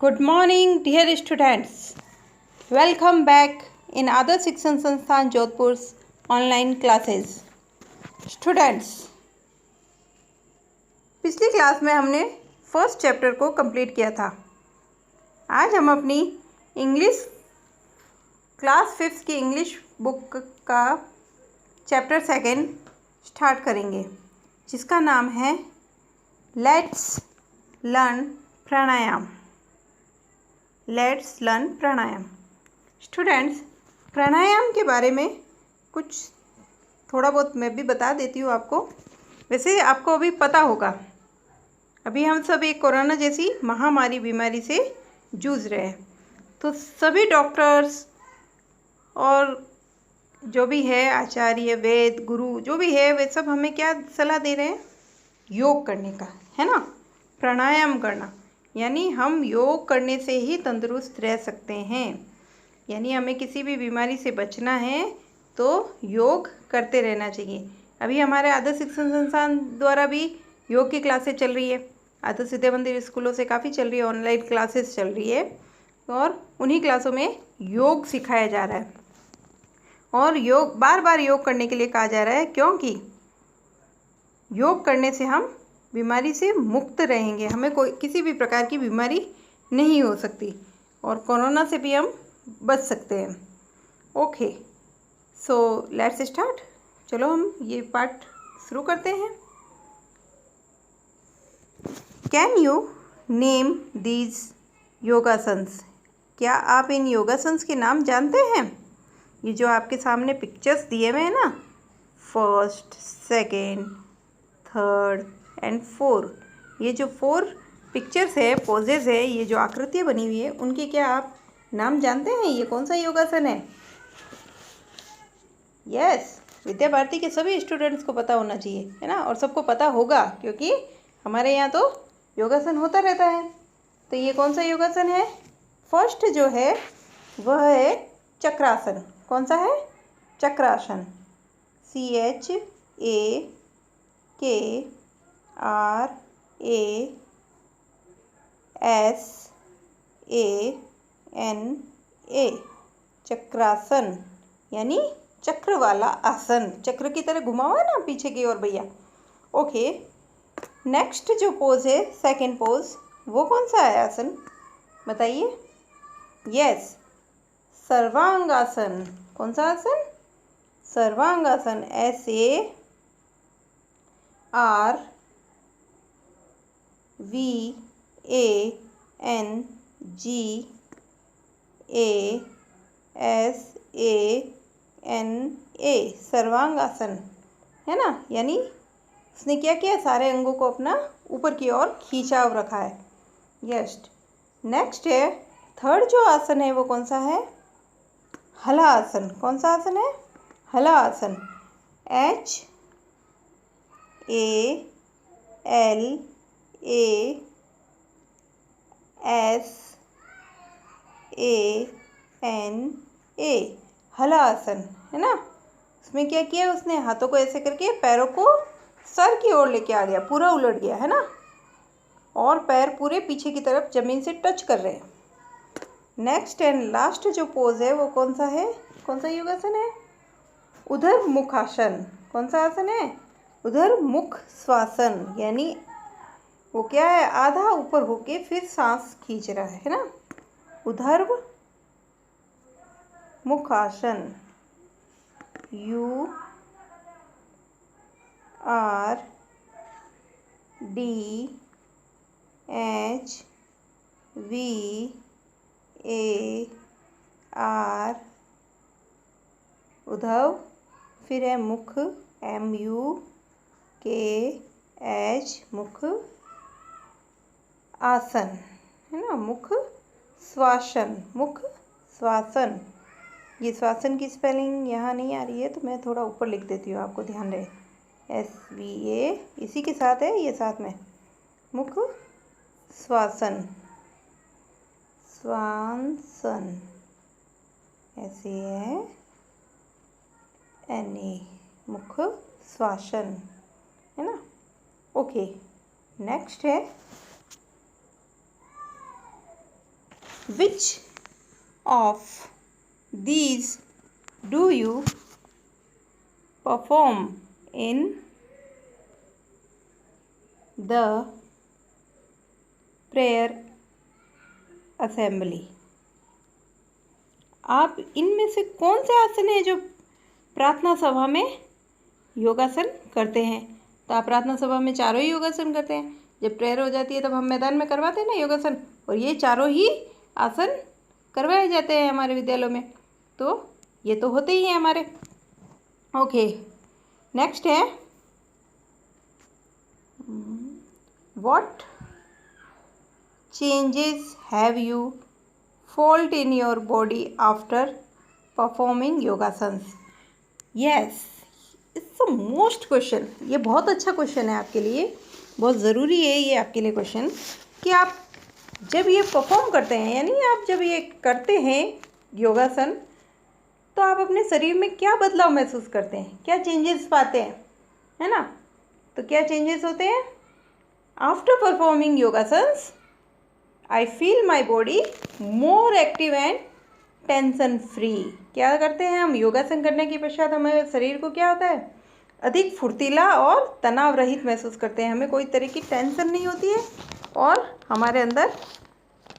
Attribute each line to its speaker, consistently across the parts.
Speaker 1: Good morning, dear students. Welcome back in Adarsh Shikshan Sansthan Jodhpur's online classes. Students, पिछली class में हमने first chapter को complete किया था। आज हम अपनी इंग्लिश क्लास 5 की इंग्लिश बुक का चैप्टर 2 स्टार्ट करेंगे, जिसका नाम है let's learn pranayama. Let's learn pranayama. Students, pranayama के बारे में कुछ थोड़ा बहुत मैं भी बता देती हूँ आपको। वैसे आपको अभी पता होगा, अभी हम सब एक कोरोना जैसी महामारी बीमारी से जूझ रहे हैं, तो सभी डॉक्टर्स और जो भी है आचार्य, वेद, गुरु जो भी है, वे सब हमें क्या सलाह दे रहे हैं? योग करने का, है ना, प्राणायाम करना। यानी हम योग करने से ही तंदुरुस्त रह सकते हैं। यानी हमें किसी भी बीमारी से बचना है तो योग करते रहना चाहिए। अभी हमारे आदर्श शिक्षण संस्थान द्वारा भी योग की क्लासेस चल रही है। आदर्श विद्या मंदिर स्कूलों से काफ़ी चल रही है, ऑनलाइन क्लासेस चल रही है, और उन्हीं क्लासों में योग सिखाया जा रहा है। और योग बार बार योग करने के लिए कहा जा रहा है, क्योंकि योग करने से हम बीमारी से मुक्त रहेंगे। हमें कोई किसी भी प्रकार की बीमारी नहीं हो सकती, और कोरोना से भी हम बच सकते हैं। Okay, so let's start. चलो हम ये पार्ट शुरू करते हैं। Can you name these yogasanas? क्या आप इन योगासन्स के नाम जानते हैं? ये जो आपके सामने पिक्चर्स दिए हुए हैं ना, फर्स्ट, सेकेंड, थर्ड एंड 4, ये जो 4 पिक्चर्स है, पोजेज है, ये जो आकृतियाँ बनी हुई है, उनके क्या आप नाम जानते हैं? ये कौन सा योगासन है? यस, विद्या भारती के सभी स्टूडेंट्स को पता होना चाहिए, है ना, और सबको पता होगा, क्योंकि हमारे यहाँ तो योगासन होता रहता है। तो ये कौन सा योगासन है? फर्स्ट जो है वह है चक्रासन। कौन सा है? चक्रासन। CHAKRASANA, चक्रासन, यानी चक्र वाला आसन। चक्र की तरह घुमा हुआ है ना पीछे की ओर भैया। ओके, नेक्स्ट जो पोज है, सेकंड पोज, वो कौन सा है आसन? बताइए। यस, सर्वांगासन। कौन सा आसन? सर्वांगासन। SARVANGASANA, सर्वांगासन, है ना। यानी उसने क्या किया? सारे अंगों को अपना ऊपर की ओर खींचाव रखा है। यस, नेक्स्ट है थर्ड जो आसन है, वो कौन सा है? हला आसन। कौन सा आसन है? हला आसन। HALASANA, हला आसन, है ना। उसमें क्या किया उसने? हाथों को ऐसे करके पैरों को सर की ओर लेके आ गया, पूरा उलट गया, है ना, और पैर पूरे पीछे की तरफ जमीन से टच कर रहे हैं। नेक्स्ट एंड लास्ट जो पोज है, वो कौन सा है? कौन सा योगासन है? उधर मुखासन। कौन सा आसन है? उधर मुख श्वासन। यानी वो क्या है? आधा ऊपर होके फिर सांस खींच रहा है ना, उधर मुखासन। URDHVAR, उद्धव, फिर है मुख, MUKH, मुख आसन, है ना, मुख श्वासन। मुख श्वासन। ये श्वासन की स्पेलिंग यहाँ नहीं आ रही है, तो मैं थोड़ा ऊपर लिख देती हूँ, आपको ध्यान रहे। SVA इसी के साथ है, ये साथ में मुख श्वासन। श्वासन ऐसे है, NA, मुख श्वासन, है ना। ओके, नेक्स्ट है which of these do you perform in the prayer assembly. आप इनमें से कौन से आसन है जो प्रार्थना सभा में योगासन करते हैं? तो आप प्रार्थना सभा में चारों ही योगासन करते हैं। जब प्रेयर हो जाती है तब हम मैदान में करवाते हैं ना योगासन, और ये चारों ही आसन करवाए जाते हैं हमारे विद्यालयों में, तो ये तो होते ही हैं हमारे। ओके, नेक्स्ट है what changes have you felt in your body after performing yogasans? Yes, it's the most question। ये बहुत अच्छा क्वेश्चन है आपके लिए, बहुत ज़रूरी है ये आपके लिए क्वेश्चन कि आप जब ये परफॉर्म करते हैं, यानी आप जब ये करते हैं योगासन, तो आप अपने शरीर में क्या बदलाव महसूस करते हैं, क्या चेंजेस पाते हैं, है ना? तो क्या चेंजेस होते हैं? After performing yogasanas I feel my body more active and tension free. क्या करते हैं हम? योगासन करने के पश्चात हमारे शरीर को क्या होता है? अधिक फुर्तीला और तनाव रहित महसूस करते हैं। हमें कोई तरह की टेंशन नहीं होती है और हमारे अंदर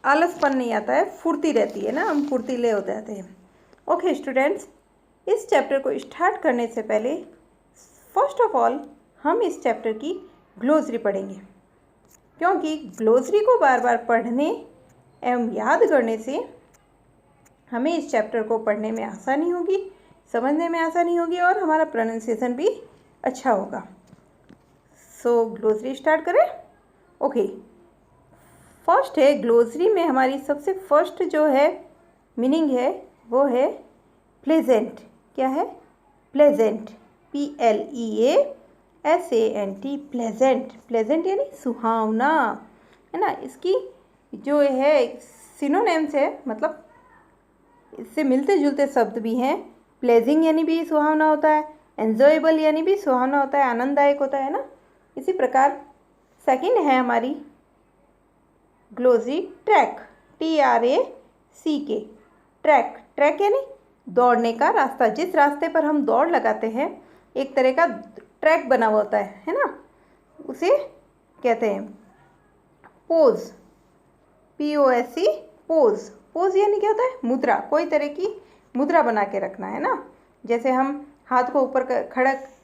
Speaker 1: आलसपन नहीं आता है, फुर्ती रहती है ना, हम फुर्तीले हो जाते हैं। ओके स्टूडेंट्स, इस चैप्टर को स्टार्ट करने से पहले फर्स्ट ऑफ ऑल हम इस चैप्टर की ग्लोसरी पढ़ेंगे, क्योंकि ग्लोसरी को बार बार पढ़ने एवं याद करने से हमें इस चैप्टर को पढ़ने में आसानी होगी, समझने में आसानी होगी और हमारा प्रोनाउंसिएशन भी अच्छा होगा। सो ग्लोसरी स्टार्ट करें। ओके, फर्स्ट है ग्लोसरी में हमारी सबसे फर्स्ट जो है मीनिंग है वो है प्लेजेंट। क्या है? Pleasant, PLEASANT, pleasant. प्लेजेंट यानी सुहावना, है ना? इसकी जो है सिनोनिम्स है, मतलब इससे मिलते जुलते शब्द भी हैं। प्लेजिंग यानी भी सुहावना होता है, एन्जॉयबल यानी भी सुहावना होता है, आनंददायक होता है ना। इसी प्रकार सेकंड है हमारी glossary track, TRACK, track. Track यानी दौड़ने का रास्ता। जिस रास्ते पर हम दौड़ लगाते हैं एक तरह का ट्रैक बना हुआ होता है ना, उसे कहते हैं पोज, POSE, पोज। पोज यानी क्या होता है? मुद्रा, कोई तरह की मुद्रा बना के रखना, है ना। जैसे हम हाथ को ऊपर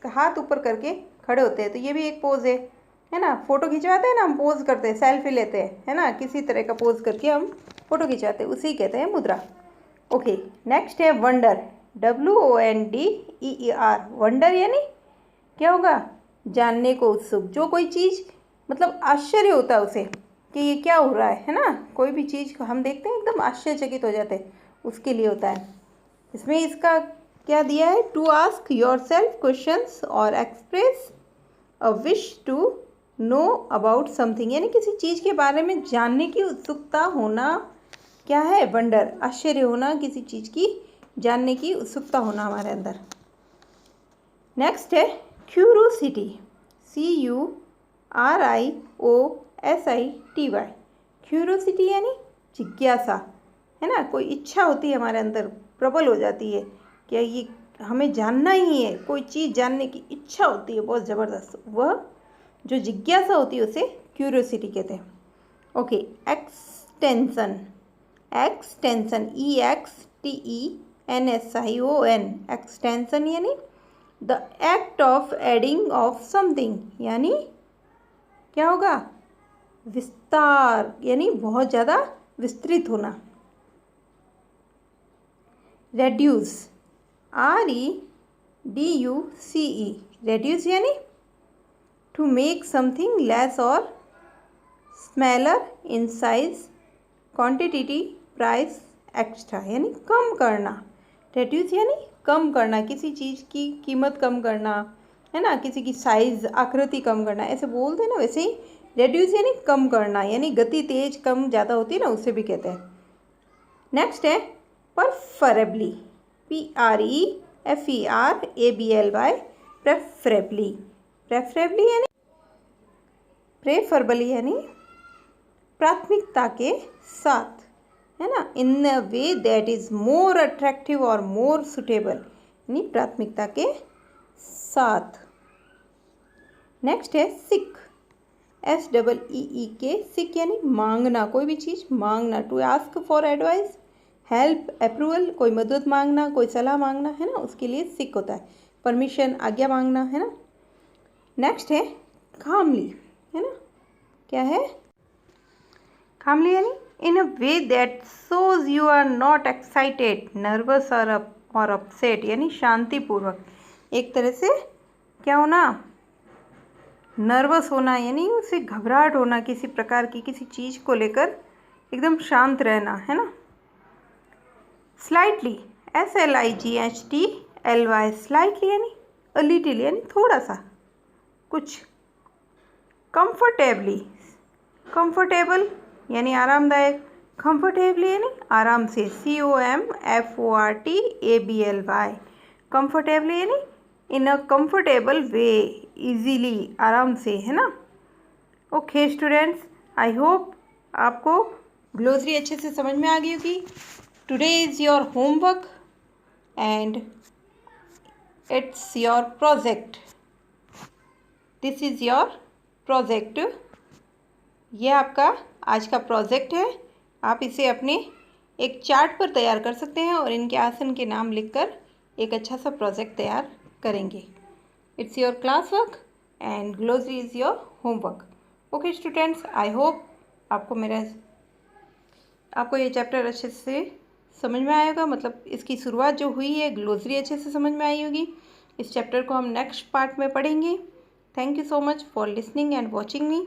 Speaker 1: हाथ ऊपर करके खड़े होते हैं, तो ये भी एक पोज है ना। फोटो खिंचवाते हैं ना हम, पोज करते हैं, सेल्फी लेते हैं, है ना, किसी तरह का पोज करके हम फोटो खिंचवाते हैं, उसी कहते हैं मुद्रा। ओके, नेक्स्ट है वंडर, WONDER। वंडर यानी क्या होगा? जानने को उत्सुक। जो कोई चीज़ मतलब आश्चर्य होता है उसे कि ये क्या हो रहा है ना। कोई भी चीज़ को हम देखते हैं एकदम आश्चर्यचकित हो जाते हैं, उसके लिए होता है। इसमें इसका क्या दिया है? To ask yourself questions और express a wish to know about something, यानी किसी चीज़ के बारे में जानने की उत्सुकता होना क्या है? वंडर, आश्चर्य होना, किसी चीज़ की जानने की उत्सुकता होना हमारे अंदर। नेक्स्ट है क्यूरोसिटी, CURIOSITY। क्यूरोसिटी यानी जिज्ञासा, है ना। कोई इच्छा होती है हमारे अंदर, प्रबल हो जाती है कि ये हमें जानना ही है, कोई चीज़ जानने की इच्छा होती है बहुत ज़बरदस्त, वह जो जिज्ञासा होती है उसे क्यूरोसिटी कहते हैं। Okay, extension, extension, EXTENSION, extension यानी the act of adding of something, यानी क्या होगा? विस्तार, यानी बहुत ज़्यादा विस्तृत होना। रेड्यूस, REDUCE, रेड्यूस यानी टू मेक समथिंग लेस और smaller in size, quantity, price, extra, यानी कम करना। रेड्यूस यानी कम करना, किसी चीज़ की कीमत कम करना, है ना, किसी की साइज़, आकृति कम करना, ऐसे बोलते हैं ना, वैसे ही रेड्यूस यानी कम करना, यानी गति तेज कम ज़्यादा होती है ना, उससे भी कहते हैं। नेक्स्ट है परफरेबली, PREFERABLY, प्रेफरेबली। प्रेफरेबली यानी प्रेफरेबली यानी प्राथमिकता के साथ, है ना, in a way that is more attractive और मोर सुटेबल, यानी प्राथमिकता के साथ। नेक्स्ट है सिक, SEEK, सिक यानी मांगना, कोई भी चीज़ मांगना। To ask for advice, help, approval, कोई मदद मांगना, कोई सलाह मांगना, है ना, उसके लिए सिक होता है। परमिशन, आज्ञा मांगना, है ना। नेक्स्ट है कामली, है ना, क्या है कामली, यानी in a way that shows you are not excited, nervous और अपसेट, यानी शांतिपूर्वक। एक तरह से क्या होना, नर्वस होना, यानी उसे घबराहट होना किसी प्रकार की, किसी चीज़ को लेकर एकदम शांत रहना, है ना। स्लाइटली, SLIGHTLY, स्लाइटली यानी अ लिटिल, यानी थोड़ा सा, कुछ। कंफर्टेबली, कंफर्टेबल यानी आरामदायक, कंफर्टेबली यानी आराम से, COMFORTABLY, कंफर्टेबली यानी in a comfortable way, easily, आराम से, है ना। ओके स्टूडेंट्स, आई होप आपको ग्लोसरी अच्छे से समझ में आ गई होगी। Today is your homework and it's your project, this is your project. ये आपका आज का प्रोजेक्ट है। आप इसे अपने एक चार्ट पर तैयार कर सकते हैं और इनके आसन के नाम लिखकर एक अच्छा सा प्रोजेक्ट तैयार करेंगे। It's your class work and glossary is your homework. Okay students, I hope आपको ये चैप्टर अच्छे से समझ में आया होगा, मतलब इसकी शुरुआत जो हुई है ग्लोसरी अच्छे से समझ में आई होगी। इस चैप्टर को हम नेक्स्ट पार्ट में पढ़ेंगे। Thank you so much for listening and watching me.